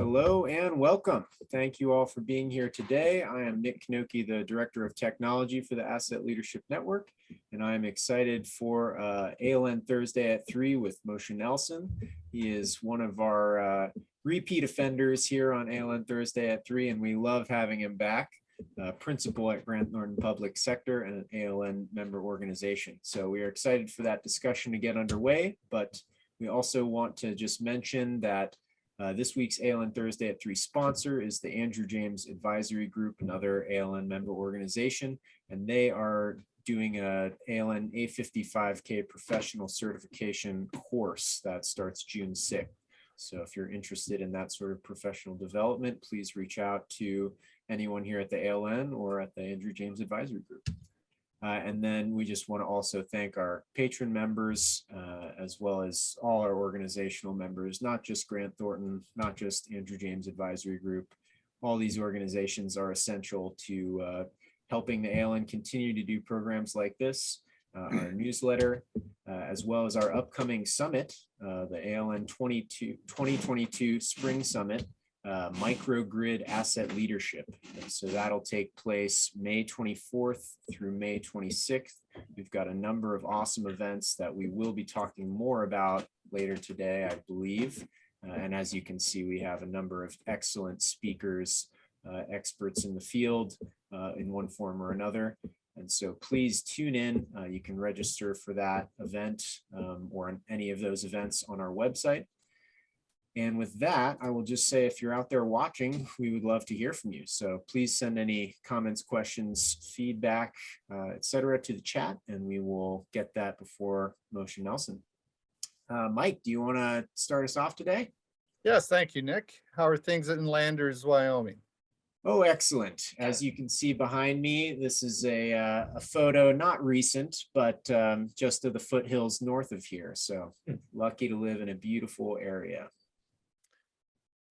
Hello and welcome. Thank you all for being here today. I am Nick Knoke, the Director of Technology for the Asset Leadership Network, and I am excited for ALN Thursday at 3 with Moshe Nelson. He is one of our repeat offenders here on ALN Thursday at 3, and we love having him back. Principal at Grant Thornton Public Sector and an ALN member organization. So we are excited for that discussion to get underway, but we also want to just mention that this week's ALN Thursday at 3 sponsor is the Andrew James Advisory Group, another ALN member organization, and they are doing a ALN A55K professional certification course that starts June 6th. So if you're interested in that sort of professional development, please reach out to anyone here at the ALN or at the Andrew James Advisory Group. And then we just want to also thank our patron members, as well as all our organizational members, not just Grant Thornton, not just Andrew James Advisory Group. All these organizations are essential to helping the ALN continue to do programs like this, our newsletter, as well as our upcoming summit, the ALN 2022 Spring Summit, Microgrid Asset Leadership. And so that'll take place May 24th through May 26th. We've got a number of awesome events that we will be talking more about later today, I believe. And as you can see, we have a number of excellent speakers, experts in the field in one form or another. And so please tune in. You can register for that event or on any of those events on our website. And with that, I will just say, if you're out there watching, we would love to hear from you. So please send any comments, questions, feedback, etc. to the chat, and we will get that before Moshe Nelson. Mike, do you want to start us off today? Yes, thank you, Nick. How are things in Landers, Wyoming? Oh, excellent. As you can see behind me, this is a photo, not recent, but just of the foothills north of here. So lucky to live in a beautiful area.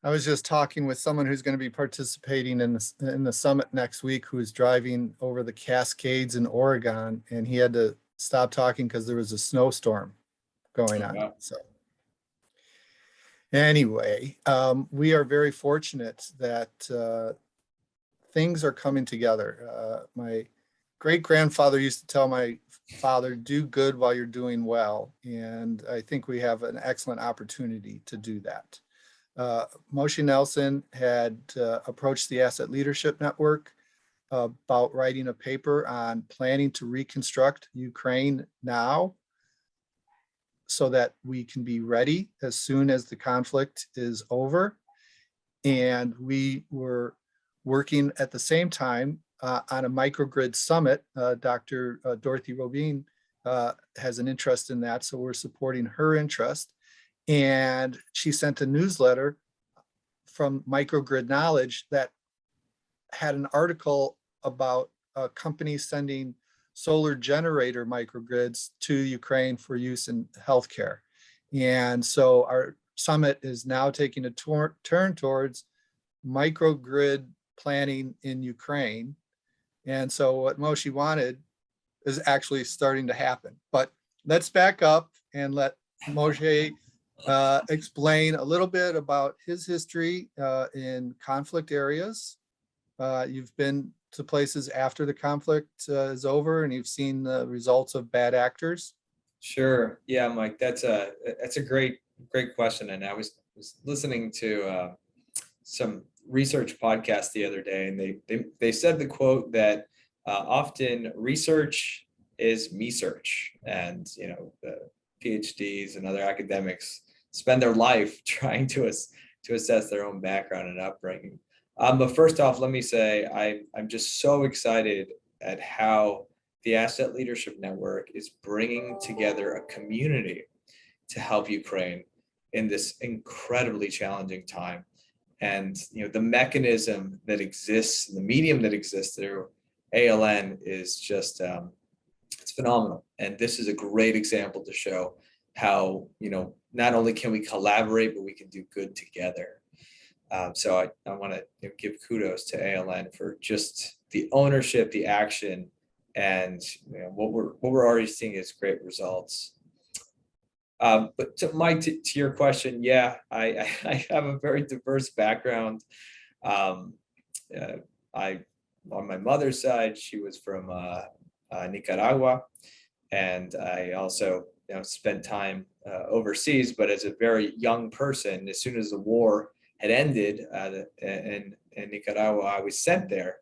I was just talking with someone who's going to be participating in the summit next week, who is driving over the Cascades in Oregon, and he had to stop talking because there was a snowstorm going on. Wow. So anyway, we are very fortunate that things are coming together. My great-grandfather used to tell my father, do good while you're doing well. And I think we have an excellent opportunity to do that. Moshe Nelson had approached the Asset Leadership Network about writing a paper on planning to reconstruct Ukraine now, so that we can be ready as soon as the conflict is over. And we were working at the same time on a microgrid summit. Dr. Dorothy Robin has an interest in that, so we're supporting her interest. And she sent a newsletter from Microgrid Knowledge that had an article about companies sending solar generator microgrids to Ukraine for use in healthcare. And so our summit is now taking a turn towards microgrid planning in Ukraine. And so what Moshe wanted is actually starting to happen. But let's back up and let Moshe explain a little bit about his history in conflict areas. You've been to places after the conflict is over, and you've seen the results of bad actors. Sure. Yeah, Mike, that's a great question. And I was listening to some research podcast the other day, and they said the quote that often research is me search, and the PhDs and other academics spend their life trying to assess their own background and upbringing. But first off, let me say I'm just so excited at how the Asset Leadership Network is bringing together a community to help Ukraine in this incredibly challenging time. And the mechanism that exists, the medium that exists through ALN is just it's phenomenal. And this is a great example to show how not only can we collaborate, but we can do good together. So I want to give kudos to ALN for just the ownership, the action, and what we're already seeing is great results. But to Mike, to your question, yeah, I have a very diverse background. Um, I on my mother's side, she was from Nicaragua, and I also spent time overseas. But as a very young person, as soon as the war had ended in Nicaragua, I was sent there.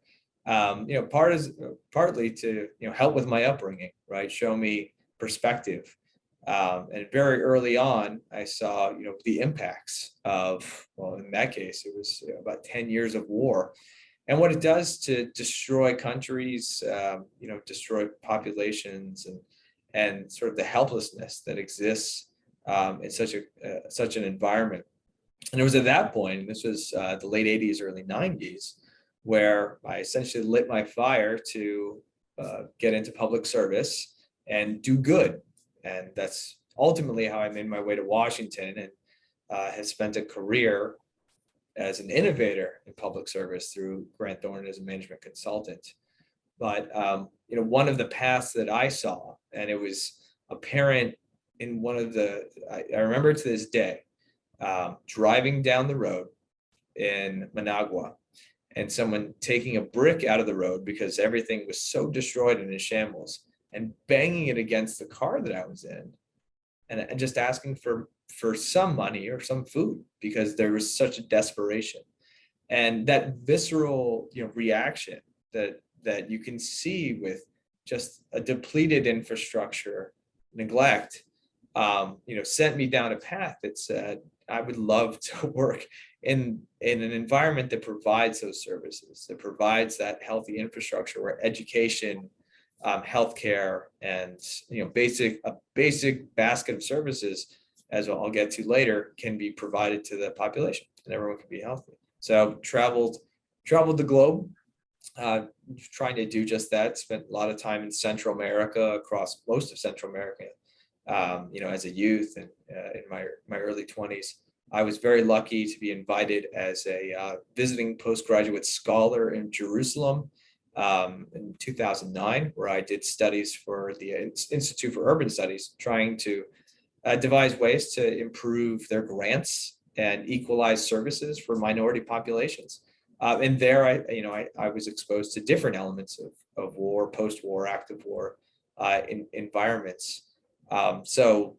Partly to help with my upbringing, right? Show me perspective. And very early on, I saw the impacts of, well, in that case, it was about 10 years of war, and what it does to destroy countries, destroy populations, and sort of the helplessness that exists in such an environment. And it was at that point, and this was the late 80s, early 90s, where I essentially lit my fire to get into public service and do good. And that's ultimately how I made my way to Washington, and has spent a career as an innovator in public service through Grant Thornton as a management consultant. But one of the paths that I saw, and it was apparent in one of I remember to this day, driving down the road in Managua, and someone taking a brick out of the road because everything was so destroyed and in shambles, and banging it against the car that I was in, and just asking for some money or some food because there was such a desperation. And that visceral reaction that you can see with just a depleted infrastructure, neglect, sent me down a path that said I would love to work in an environment that provides those services, that provides that healthy infrastructure where education, healthcare, and a basic basket of services, as I'll get to later, can be provided to the population, and everyone can be healthy. So traveled the globe, trying to do just that. Spent a lot of time in Central America, across most of Central America, as a youth, and in my early 20s. I was very lucky to be invited as a visiting postgraduate scholar in Jerusalem in 2009, where I did studies for the Institute for Urban Studies, trying to devise ways to improve their grants and equalize services for minority populations. And there, I was exposed to different elements of war, post-war, active war environments. So,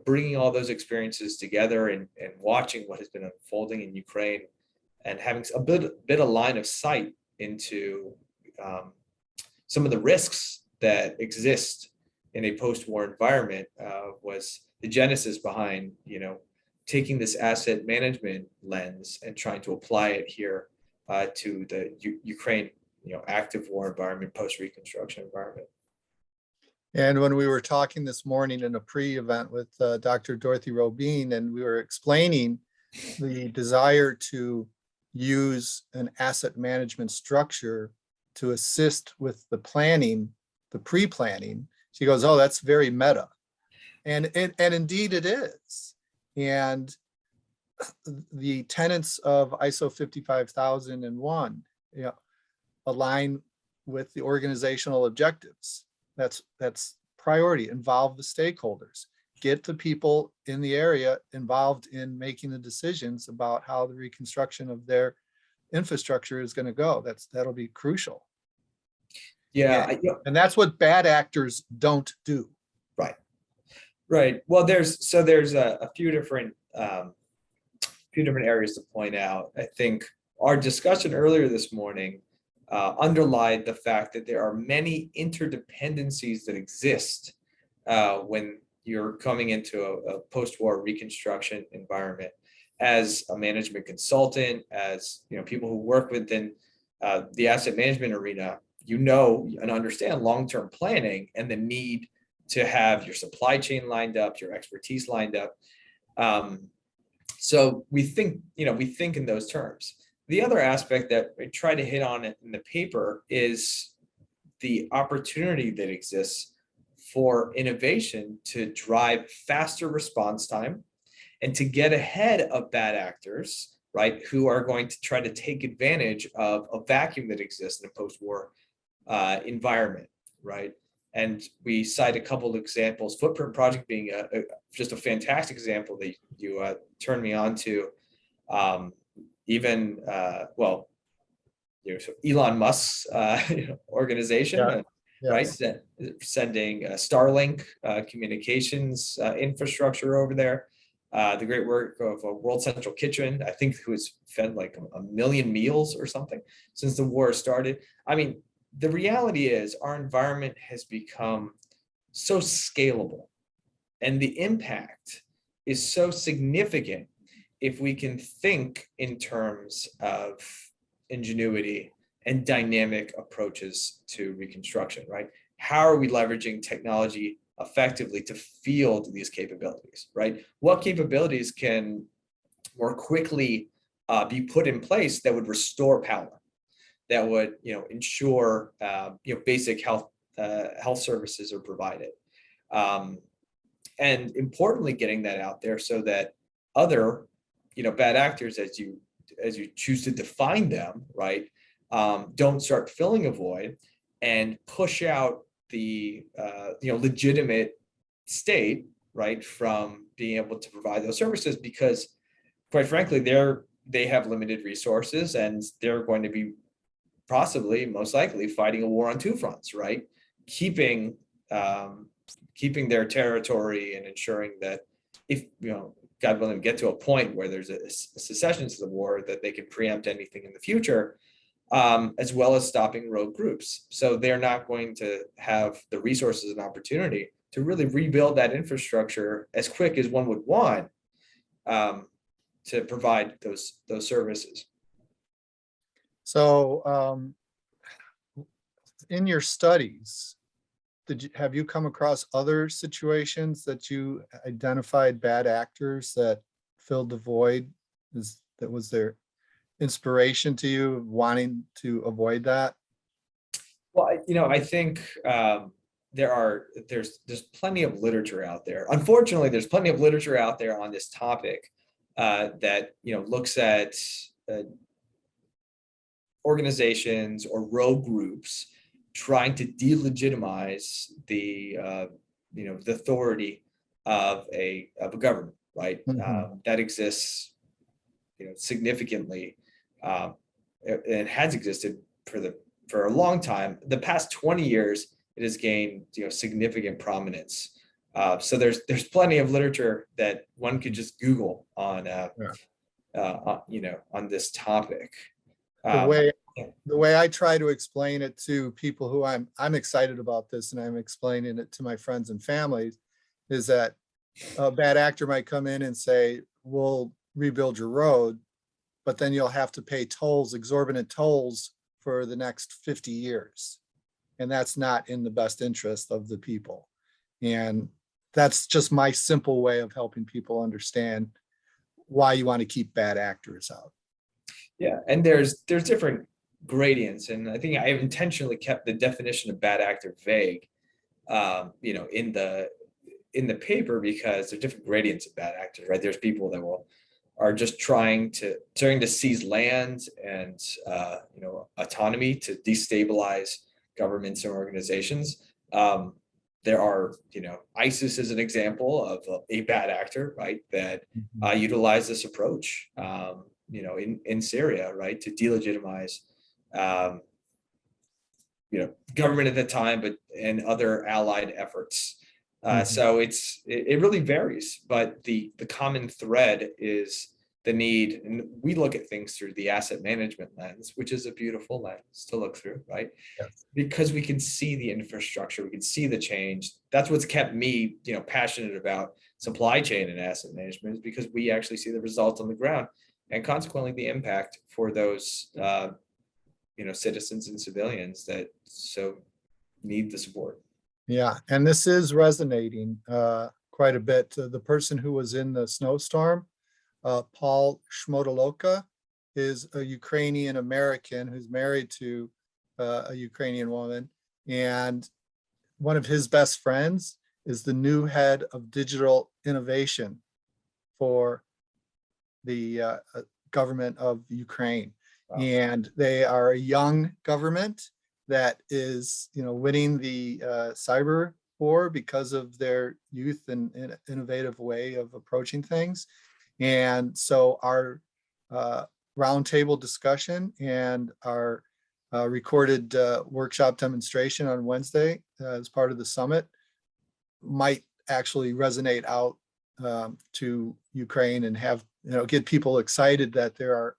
bringing all those experiences together and watching what has been unfolding in Ukraine, and having a bit of line of sight into some of the risks that exist in a post-war environment, was the genesis behind, taking this asset management lens and trying to apply it here to the Ukraine, active war environment, post-reconstruction environment. And when we were talking this morning in a pre-event with Dr. Dorothy Robine, and we were explaining the desire to use an asset management structure to assist with the planning, the pre-planning, she goes, "Oh, that's very meta." And indeed it is. And the tenets of ISO 55001 align with the organizational objectives. That's priority. Involve the stakeholders. Get the people in the area involved in making the decisions about how the reconstruction of their infrastructure is going to go. That'll be crucial. Yeah. And that's what bad actors don't do. Right. Well, there's a few different areas to point out. I think our discussion earlier this morning underlined the fact that there are many interdependencies that exist when you're coming into a post-war reconstruction environment. As a management consultant, as people who work within the asset management arena, and understand long-term planning and the need to have your supply chain lined up, your expertise lined up. So we think in those terms. The other aspect that we try to hit on in the paper is the opportunity that exists for innovation to drive faster response time and to get ahead of bad actors, right, who are going to try to take advantage of a vacuum that exists in a post-war environment, right? And we cite a couple of examples, Footprint Project being just a fantastic example that you turned me on to. Even, well, so Elon Musk's organization, Yeah. right? Yes. Sending Starlink communications infrastructure over there. The great work of World Central Kitchen, I think, who has fed like a million meals or something since the war started. I mean, the reality is our environment has become so scalable, and the impact is so significant if we can think in terms of ingenuity and dynamic approaches to reconstruction, right? How are we leveraging technology effectively to field these capabilities, right? What capabilities can more quickly be put in place that would restore power, that would, ensure, basic health services are provided, and importantly, getting that out there so that other, bad actors, as you choose to define them, right, don't start filling a void and push out the legitimate state, right, from being able to provide those services, because quite frankly, they have limited resources, and they're going to be possibly, most likely, fighting a war on two fronts, right? Keeping their territory and ensuring that if, God willing, get to a point where there's a secession to the war, that they can preempt anything in the future, as well as stopping rogue groups. So they're not going to have the resources and opportunity to really rebuild that infrastructure as quick as one would want, to provide those services. So in your studies, have you come across other situations that you identified bad actors that filled the void? That was their inspiration to you wanting to avoid that? Well, I think there's plenty of literature out there. Unfortunately, there's plenty of literature out there on this topic that looks at organizations or rogue groups trying to delegitimize the authority of a government, right? That exists, significantly, and has existed for a long time. The past 20 years, it has gained significant prominence. So there's plenty of literature that one could just Google on on this topic. The way I try to explain it to people who I'm excited about this, and I'm explaining it to my friends and families, is that a bad actor might come in and say, we'll rebuild your road, but then you'll have to pay tolls, exorbitant tolls, for the next 50 years. And that's not in the best interest of the people. And that's just my simple way of helping people understand why you want to keep bad actors out. Yeah, and there's different gradients, and I think I have intentionally kept the definition of bad actor vague, in the paper, because there are different gradients of bad actors, right? There's people that are just trying to seize land and autonomy to destabilize governments and organizations. There are, ISIS is an example of a bad actor, right, that utilize this approach, in Syria, right, to delegitimize, government at the time, and other allied efforts. So it really varies, but the common thread is the need, and we look at things through the asset management lens, which is a beautiful lens to look through, right? Yes. Because we can see the infrastructure, we can see the change. That's what's kept me, passionate about supply chain and asset management, is because we actually see the results on the ground, and consequently the impact for those, citizens and civilians that so need the support. Yeah, and this is resonating quite a bit. The person who was in the snowstorm, Paul Shmodoloka, is a Ukrainian American who's married to a Ukrainian woman, and one of his best friends is the new head of digital innovation for the government of Ukraine. Wow. And they are a young government, that is, winning the cyber war because of their youth and innovative way of approaching things. And so our roundtable discussion and our recorded workshop demonstration on Wednesday as part of the summit might actually resonate out to Ukraine and have, get people excited that there are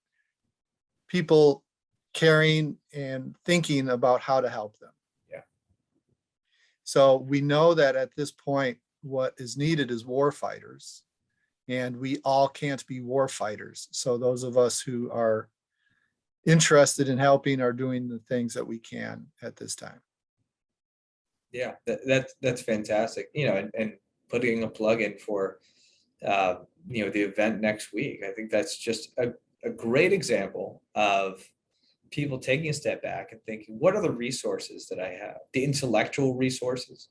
people caring and thinking about how to help them. Yeah. So we know that at this point, what is needed is war fighters, and we all can't be war fighters. So those of us who are interested in helping are doing the things that we can at this time. Yeah, that's fantastic. And putting a plug in for the event next week. I think that's just a great example of people taking a step back and thinking, what are the resources that I have? The intellectual resources,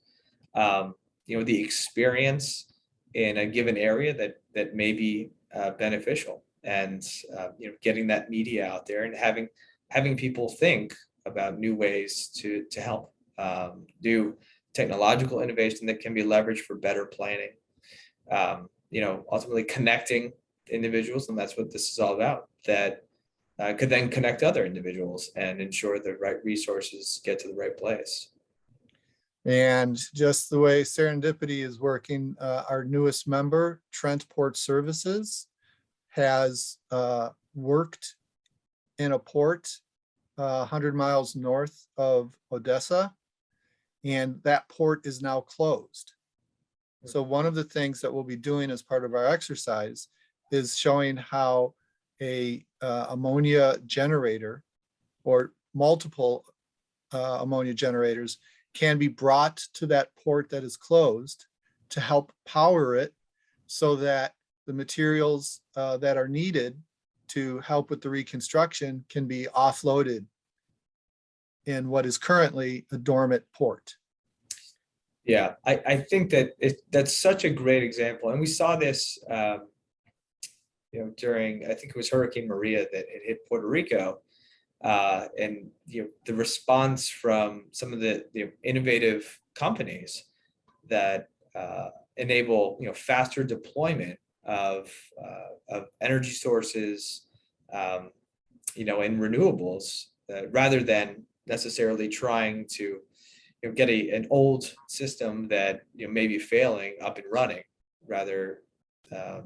the experience in a given area that may be beneficial, and getting that media out there and having people think about new ways to help, do technological innovation that can be leveraged for better planning, ultimately connecting individuals. And that's what this is all about, that could then connect other individuals and ensure the right resources get to the right place. And just the way Serendipity is working, our newest member, Trent Port Services, has worked in a port 100 miles north of Odessa, and that port is now closed. So one of the things that we'll be doing as part of our exercise is showing how a ammonia generator or multiple ammonia generators can be brought to that port that is closed to help power it, so that the materials that are needed to help with the reconstruction can be offloaded in what is currently a dormant port. Yeah, I think that's such a great example. And we saw this, during, I think it was Hurricane Maria that it hit Puerto Rico. And the response from some of the innovative companies that enable faster deployment of energy sources, and renewables, rather than necessarily trying to get an old system that may be failing up and running, rather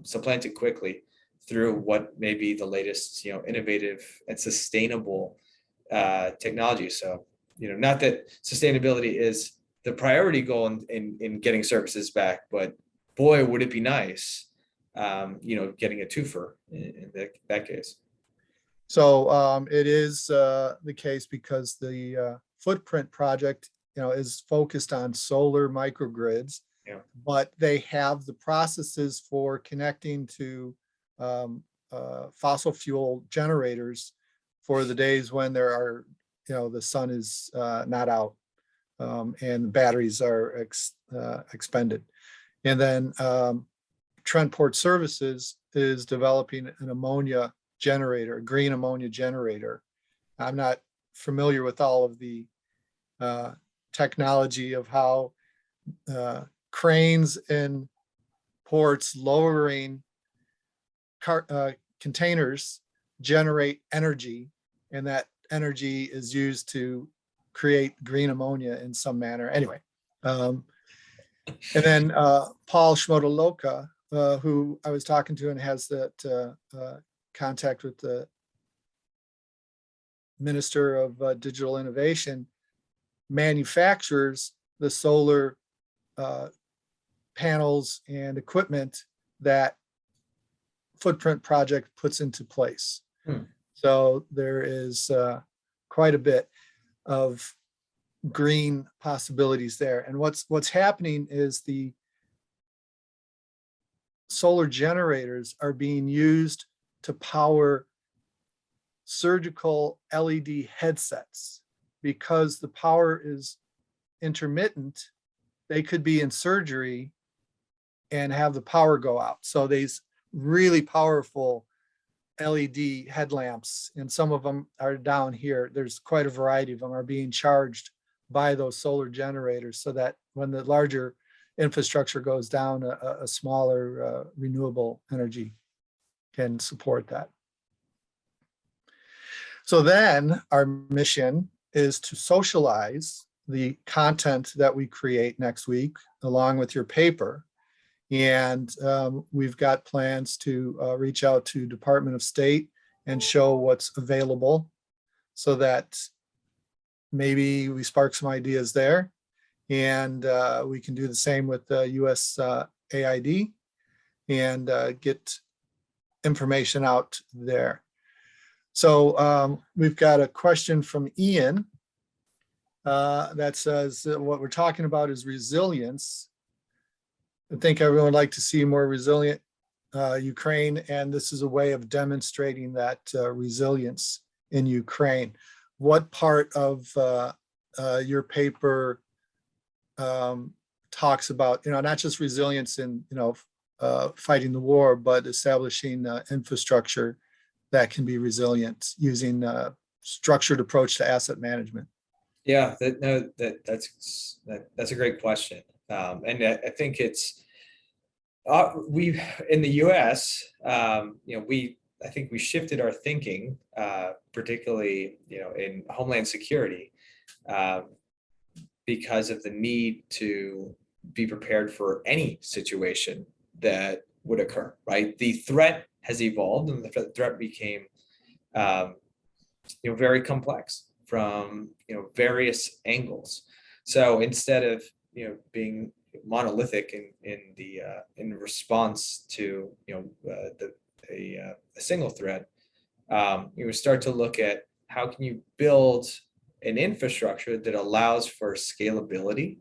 supplant it quickly through what may be the latest innovative and sustainable technology. So not that sustainability is the priority goal in getting services back, but boy, would it be nice getting a twofer in that case. So it is the case because the Footprint project is focused on solar microgrids, Yeah. but they have the processes for connecting to fossil fuel generators for the days when there are, the sun is not out, and batteries are expended. And then Trent Port Services is developing an ammonia generator, a green ammonia generator. I'm not familiar with all of the technology of how cranes in ports lowering containers generate energy, and that energy is used to create green ammonia in some manner. Anyway, and then Paul Shmodoloka, who I was talking to and has that contact with the Minister of Digital Innovation, manufactures the solar panels and equipment that Footprint project puts into place. So there is quite a bit of green possibilities there. And what's happening is the solar generators are being used to power surgical LED headsets. Because the power is intermittent, they could be in surgery and have the power go out. So these really powerful LED headlamps, and some of them are down here. There's quite a variety of them are being charged by those solar generators, so that when the larger infrastructure goes down, a smaller renewable energy can support that. So then our mission is to socialize the content that we create next week along with your paper. And we've got plans to reach out to Department of State and show what's available so that maybe we spark some ideas there. And we can do the same with the US AID and get information out there. So we've got a question from Ian that says that what we're talking about is resilience. I think everyone would like to see more resilient Ukraine, and this is a way of demonstrating that resilience in Ukraine. What part of your paper talks about, not just resilience in, fighting the war, but establishing infrastructure that can be resilient using a structured approach to asset management? Yeah, that's a great question. And I think it's we in the U.S. I think we shifted our thinking, particularly in Homeland Security, because of the need to be prepared for any situation that would occur. Right, the threat has evolved, and the threat became very complex from various angles. So instead of being monolithic in response to a single threat, you start to look at how can you build an infrastructure that allows for scalability,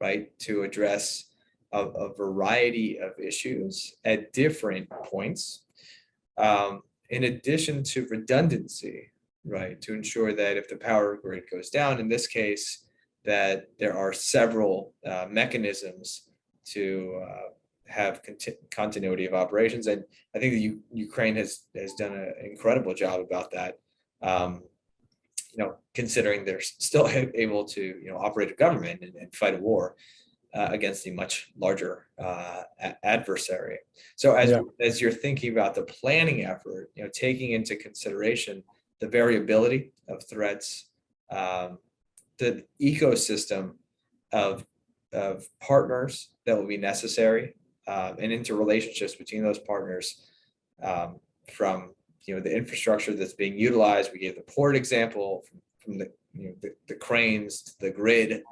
right, to address a variety of issues at different points, in addition to redundancy, right, to ensure that if the power grid goes down, in this case, that there are several mechanisms to have continuity of operations. And I think that Ukraine has done an incredible job about that, considering they're still able to operate a government and fight a war against a much larger adversary. So as you're thinking about the planning effort, taking into consideration the variability of threats, the ecosystem of partners that will be necessary, and interrelationships between those partners, from the infrastructure that's being utilized. We gave the port example, from the cranes to the grid,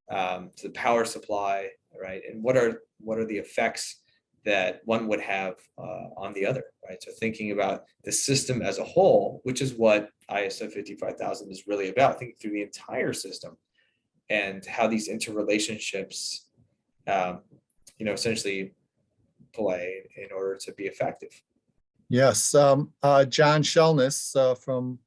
to the power supply, right? And what are the effects that one would have on the other, right? So thinking about the system as a whole, which is what ISO 55000 is really about, thinking through the entire system and how these interrelationships, essentially play in order to be effective. Yes, John Shellness from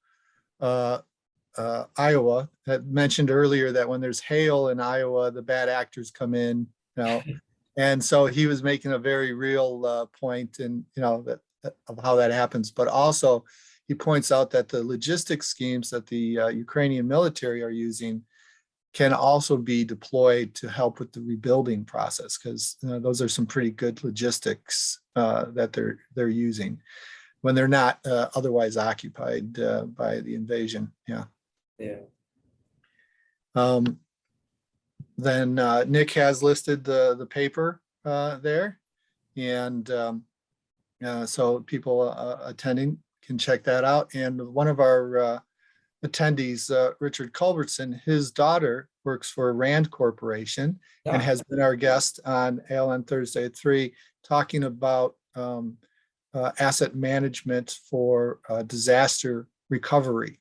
Iowa had mentioned earlier that when there's hail in Iowa, the bad actors come in, and so he was making a very real point in, that of how that happens. But also he points out that the logistics schemes that the Ukrainian military are using can also be deployed to help with the rebuilding process, because those are some pretty good logistics that they're using when they're not otherwise occupied by the invasion. Then Nick has listed the paper there, and so people attending can check that out. And one of our attendees, Richard Culbertson, his daughter works for Rand Corporation and has been our guest on ALN Thursday at 3, talking about asset management for disaster recovery.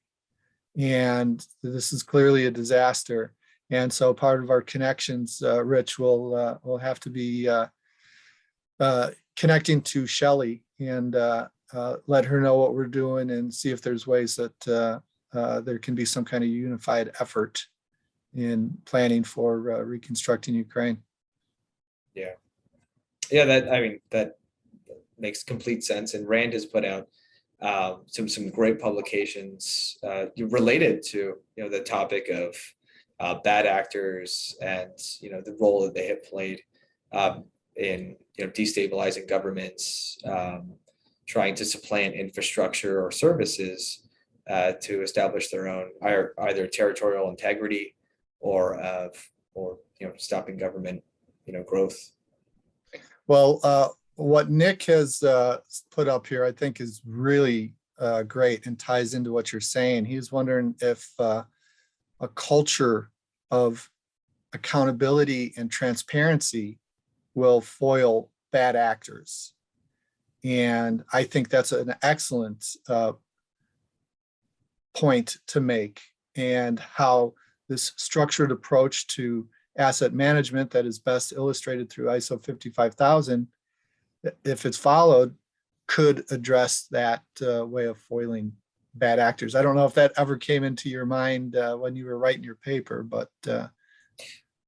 And this is clearly a disaster. And so part of our connections, Rich, will have to be connecting to Shelley and let her know what we're doing and see if there's ways that there can be some kind of unified effort in planning for reconstructing Ukraine. That makes complete sense. And Rand has put out some great publications related to the topic of bad actors and the role that they have played in destabilizing governments, trying to supplant infrastructure or services to establish their own either territorial integrity or stopping government growth. Well, what Nick has put up here, I think, is really great and ties into what you're saying. He's wondering if a culture of accountability and transparency will foil bad actors. And I think that's an excellent point to make, and how this structured approach to asset management that is best illustrated through ISO 55000, if it's followed, could address that way of foiling bad actors. I don't know if that ever came into your mind when you were writing your paper, but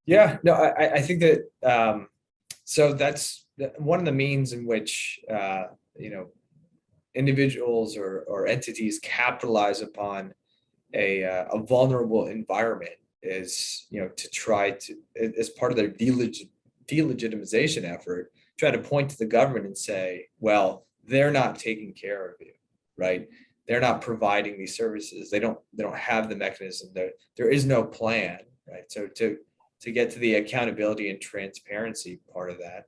yeah, no, I think that so that's one of the means in which individuals or entities capitalize upon a vulnerable environment is to try to, as part of their delegitimization effort, try to point to the government and say, well, they're not taking care of you, right? They're not providing these services. They don't have the mechanism. There is no plan, right? So to get to the accountability and transparency part of that,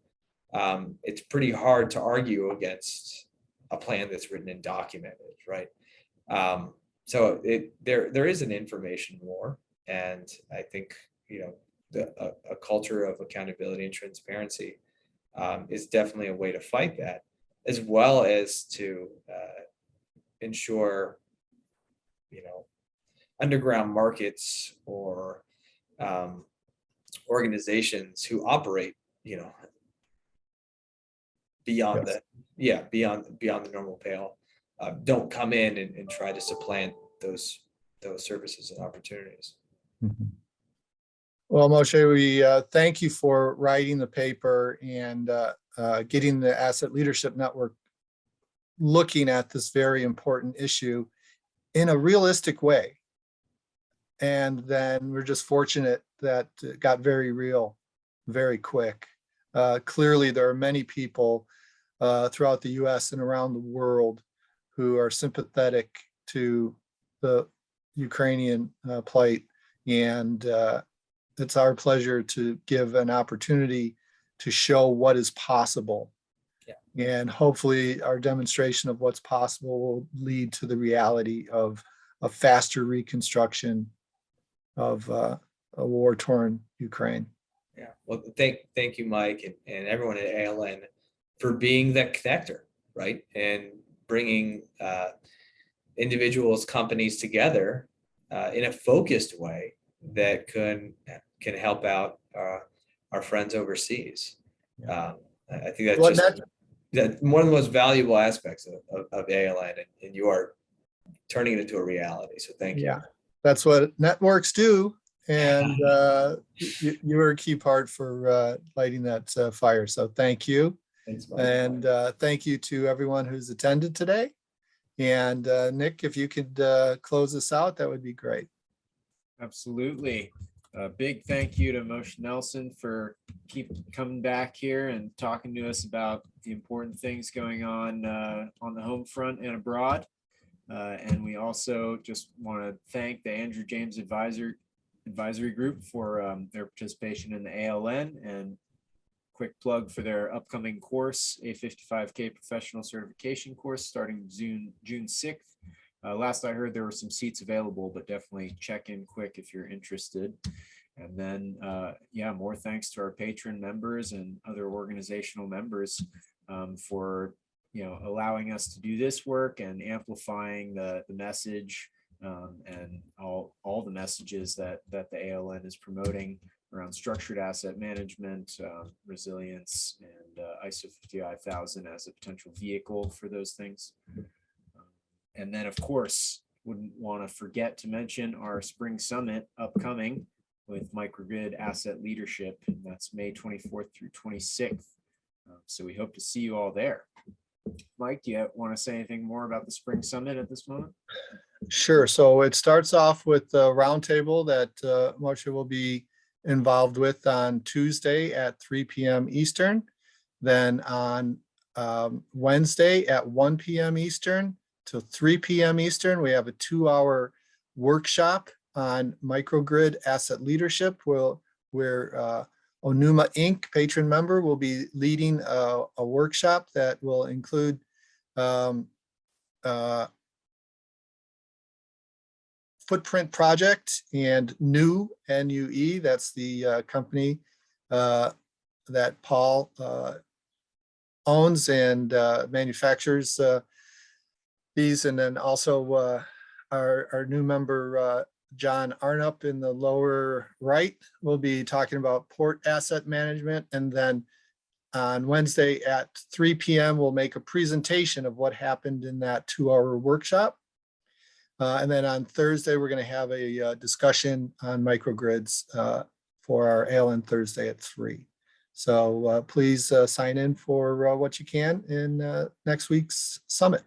it's pretty hard to argue against a plan that's written and documented, right? So there is an information war, and I think a culture of accountability and transparency is definitely a way to fight that, as well as to ensure underground markets or organizations who operate beyond yes. beyond the normal pale don't come in and try to supplant those services and opportunities. Mhm. Well, Moshe, we thank you for writing the paper and getting the Asset Leadership Network looking at this very important issue in a realistic way. And then we're just fortunate that it got very real very quick. Clearly, there are many people throughout the US and around the world who are sympathetic to the Ukrainian plight. And it's our pleasure to give an opportunity to show what is possible. Yeah. And hopefully our demonstration of what's possible will lead to the reality of a faster reconstruction of a war-torn Ukraine. Yeah, well, thank you, Mike, and everyone at ALN for being that connector, right? And bringing individuals, companies together in a focused way that can help out our friends overseas. I think that's that's one of the most valuable aspects of ALN, and you are turning it into a reality. So thank you. Yeah, that's what networks do. And you were a key part for lighting that fire. So thank you. Thanks, Mike. And thank you to everyone who's attended today. And Nick, if you could close us out, that would be great. Absolutely. A big thank you to Moshe Nelson for coming back here and talking to us about the important things going on the home front and abroad. And we also just want to thank the Andrew James Advisory Group for their participation in the ALN, and quick plug for their upcoming course, A55K Professional Certification course starting June 6th. Last I heard, there were some seats available, but definitely check in quick if you're interested. And then, more thanks to our patron members and other organizational members for allowing us to do this work and amplifying the message and all the messages that the ALN is promoting around structured asset management, resilience, and ISO 55000 as a potential vehicle for those things. And then, of course, wouldn't want to forget to mention our spring summit upcoming with microgrid asset leadership. And that's May 24th through 26th. So we hope to see you all there. Mike, do you want to say anything more about the Spring Summit at this moment? Sure. So it starts off with the roundtable that Moshe will be involved with on Tuesday at 3 p.m. Eastern. Then on Wednesday at 1 p.m. Eastern to 3 p.m. Eastern, we have a 2-hour workshop on microgrid asset leadership where Onuma Inc. patron member will be leading a workshop that will include Footprint Project and NUE, NUE, that's the company that Paul owns and manufactures these. And then also our new member, John Arnup in the lower right, will be talking about port asset management. And then on Wednesday at 3 p.m., we'll make a presentation of what happened in that 2-hour workshop. And then on Thursday, we're going to have a discussion on microgrids for our ALN Thursday at 3. So please sign in for what you can in next week's summit.